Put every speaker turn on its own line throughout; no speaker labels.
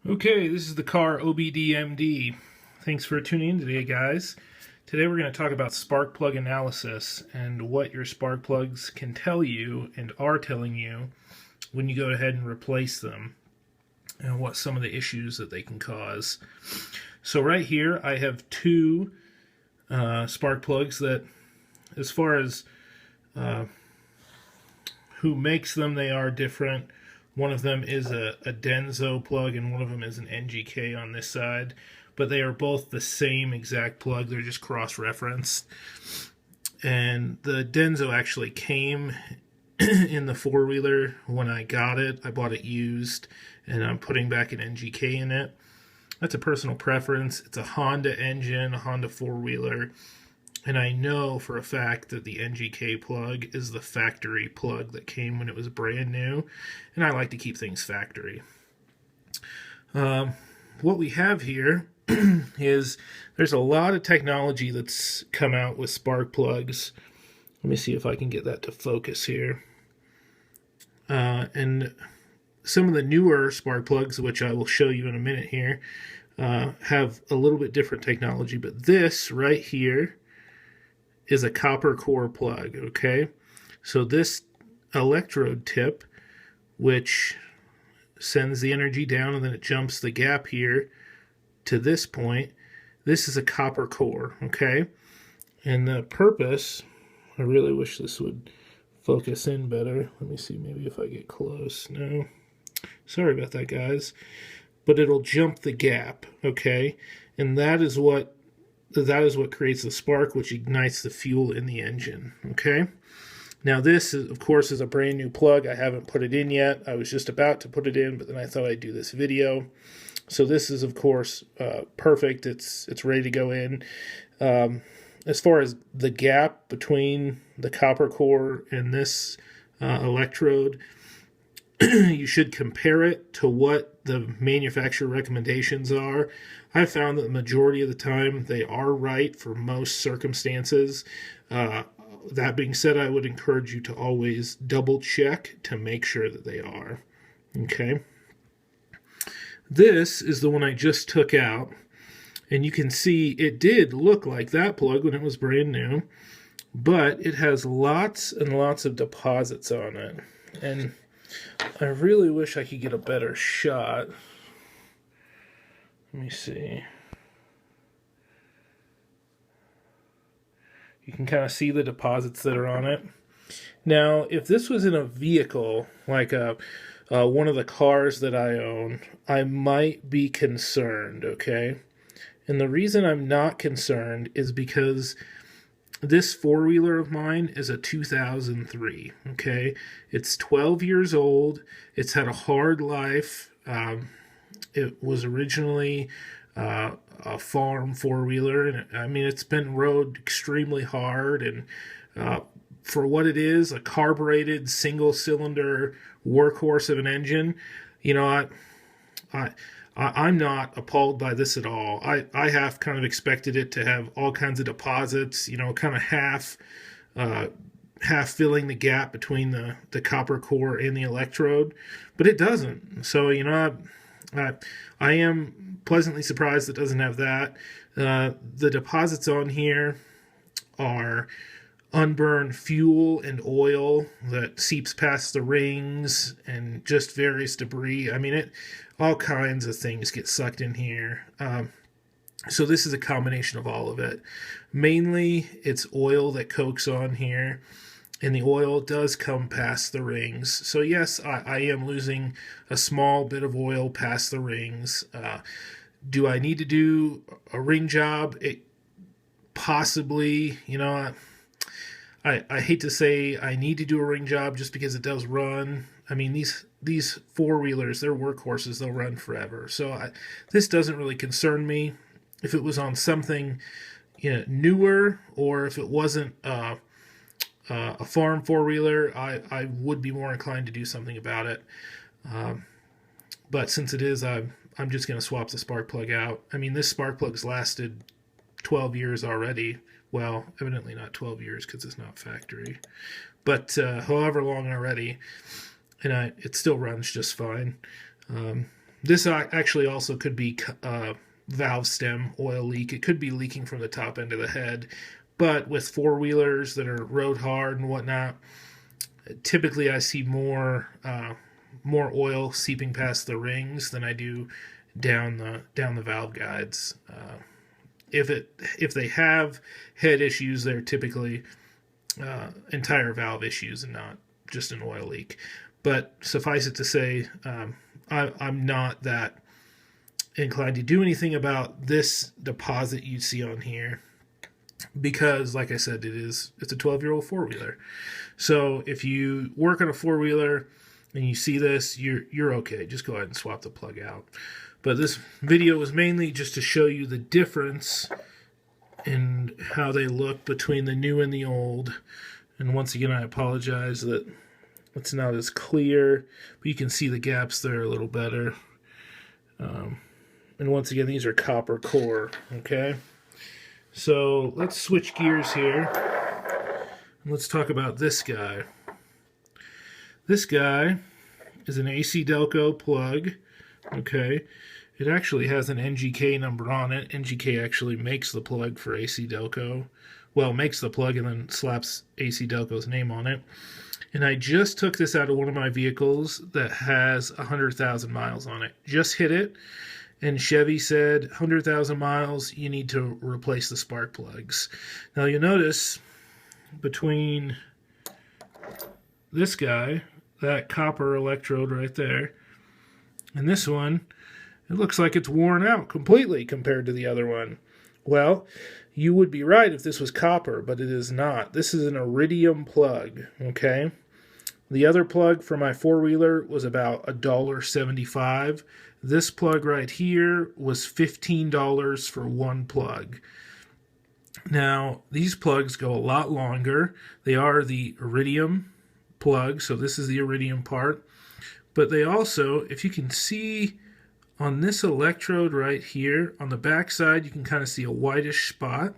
Okay, this is the car OBDMD. Thanks for tuning in today, guys. Today we're going to talk about spark plug analysis and what your spark plugs can tell you and are telling you when you go ahead and replace them and what some of the issues that they can cause. So right here I have two spark plugs that, as far as who makes them, they are different. One of them is a Denso plug and one of them is an NGK on this side, but they are both the same exact plug. They're just cross-referenced. And the Denso actually came in the four-wheeler when I got it. I bought it used, and I'm putting back an NGK in it. That's a personal preference. It's a Honda engine, a Honda four-wheeler. And I know for a fact that the NGK plug is the factory plug that came when it was brand new. And I like to keep things factory. What we have here is there's a lot of technology that's come out with spark plugs. Let me see if I can get that to focus here. And some of the newer spark plugs, which I will show you in a minute here, have a little bit different technology. But this right here is a copper core plug, okay? So this electrode tip, which sends the energy down and then it jumps the gap here to this point, this is a copper core, okay? And the purpose, I really wish this would focus in better. Let me see, maybe if I get close. No, sorry about that, guys. But it'll jump the gap, okay? And that is what creates the spark, which ignites the fuel in the engine, okay? Now this, of course, is a brand new plug. I haven't put it in yet. I was just about to put it in, but then I thought I'd do this video. So this is, of course, perfect. It's ready to go in. As far as the gap between the copper core and this electrode, you should compare it to what the manufacturer recommendations are. I've found that the majority of the time they are right for most circumstances. That being said, I would encourage you to always double check to make sure that they are. Okay. This is the one I just took out, and you can see it did look like that plug when it was brand new, but it has lots and lots of deposits on it. And I really wish I could get a better shot. Let me see. You can kind of see the deposits that are on it. Now, if this was in a vehicle, like one of the cars that I own, I might be concerned, okay? And the reason I'm not concerned is because this four-wheeler of mine is a 2003, okay? It's 12 years old. It's had a hard life. It was originally a farm four-wheeler, and I mean, it's been rode extremely hard, and for what it is, a carbureted single-cylinder workhorse of an engine, you know, I'm not appalled by this at all. I have kind of expected it to have all kinds of deposits, you know, kind of half filling the gap between the copper core and the electrode, but it doesn't. So, you know, I am pleasantly surprised it doesn't have that. The deposits on here are unburned fuel and oil that seeps past the rings and just various debris. I mean, all kinds of things get sucked in here. So this is a combination of all of it. Mainly, it's oil that coaks on here, and the oil does come past the rings. So yes, I am losing a small bit of oil past the rings. Do I need to do a ring job? Possibly, you know, I hate to say I need to do a ring job just because it does run. I mean, these four-wheelers, they're workhorses. They'll run forever. So this doesn't really concern me. If it was on something, you know, newer, or if it wasn't a farm four-wheeler, I would be more inclined to do something about it. But since it is, I'm just going to swap the spark plug out. I mean, this spark plug's lasted 12 years already. Well, evidently not 12 years because it's not factory. But however long already, and it still runs just fine. This actually also could be valve stem oil leak. It could be leaking from the top end of the head, but with four-wheelers that are road hard and whatnot, typically I see more oil seeping past the rings than I do down the valve guides. If they have head issues, they're typically entire valve issues and not just an oil leak. But suffice it to say, I'm not that inclined to do anything about this deposit you see on here, because like I said, it's a 12-year-old four-wheeler. So if you work on a four-wheeler and you see this, you're okay. Just go ahead and swap the plug out. But this video was mainly just to show you the difference in how they look between the new and the old. And once again, I apologize that it's not as clear, but you can see the gaps there a little better. And once again, these are copper core, okay? So let's switch gears here. And let's talk about this guy. This guy is an AC Delco plug, okay? It actually has an NGK number on it. NGK actually makes the plug for AC Delco. Well, makes the plug and then slaps AC Delco's name on it. And I just took this out of one of my vehicles that has 100,000 miles on it. Just hit it, and Chevy said, 100,000 miles, you need to replace the spark plugs. Now you'll notice between this guy, that copper electrode right there, and this one, it looks like it's worn out completely compared to the other one. Well, you would be right if this was copper, but it is not. This is an iridium plug, okay? The other plug for my four-wheeler was about $1.75. This plug right here was $15 for one plug. Now, these plugs go a lot longer. They are the iridium plug, so this is the iridium part. But they also, if you can see on this electrode right here, on the back side, you can kind of see a whitish spot.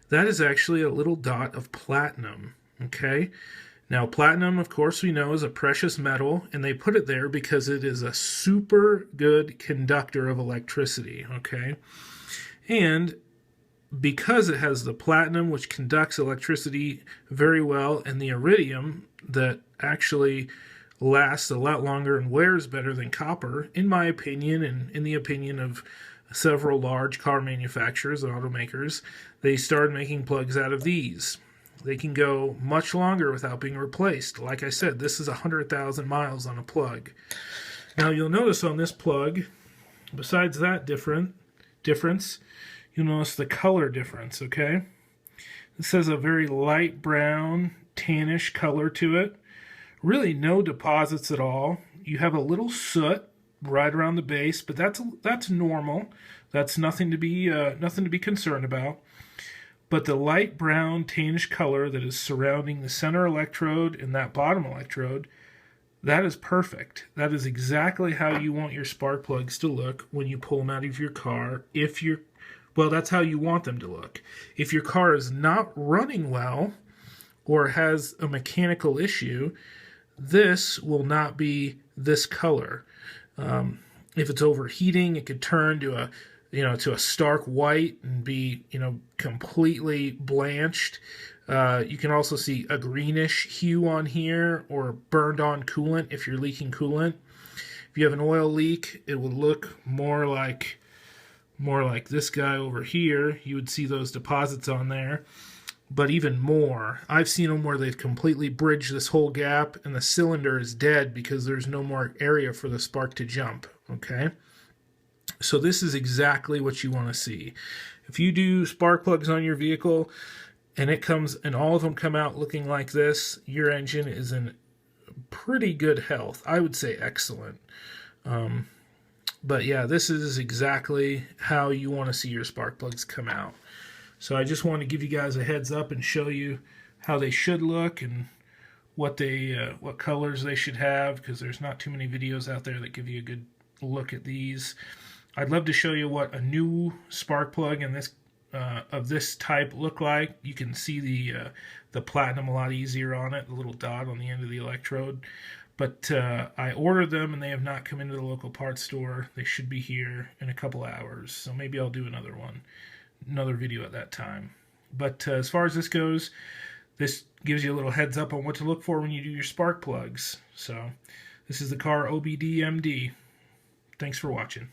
That is actually a little dot of platinum, okay? Now, platinum, of course, we know is a precious metal, and they put it there because it is a super good conductor of electricity, okay? And because it has the platinum, which conducts electricity very well, and the iridium that actually lasts a lot longer and wears better than copper, in my opinion, and in the opinion of several large car manufacturers and automakers, they started making plugs out of these. They can go much longer without being replaced. Like I said, this is 100,000 miles on a plug. Now you'll notice on this plug, besides that difference, you'll notice the color difference, okay? This has a very light brown, tannish color to it. Really no deposits at all. You have a little soot right around the base, but that's normal. That's nothing to be concerned about. But the light brown tannish color that is surrounding the center electrode and that bottom electrode, that is perfect. That is exactly how you want your spark plugs to look when you pull them out of your car. Well, that's how you want them to look. If your car is not running well or has a mechanical issue, this will not be this color. If it's overheating, it could turn to a stark white and be, completely blanched. You can also see a greenish hue on here, or burned on coolant if you're leaking coolant. If you have an oil leak, it would look more like this guy over here. You would see those deposits on there. But even more, I've seen them where they've completely bridged this whole gap and the cylinder is dead because there's no more area for the spark to jump, okay? So this is exactly what you want to see. If you do spark plugs on your vehicle and all of them come out looking like this, your engine is in pretty good health. I would say excellent. But yeah, this is exactly how you want to see your spark plugs come out. So I just want to give you guys a heads up and show you how they should look and what colors they should have, because there's not too many videos out there that give you a good look at these. I'd love to show you what a new spark plug of this type look like. You can see the platinum a lot easier on it, the little dot on the end of the electrode. But I ordered them and they have not come into the local parts store. They should be here in a couple hours, so maybe I'll do another video at that time. But as far as this goes, this gives you a little heads up on what to look for when you do your spark plugs. So this is the car OBD MD. Thanks for watching.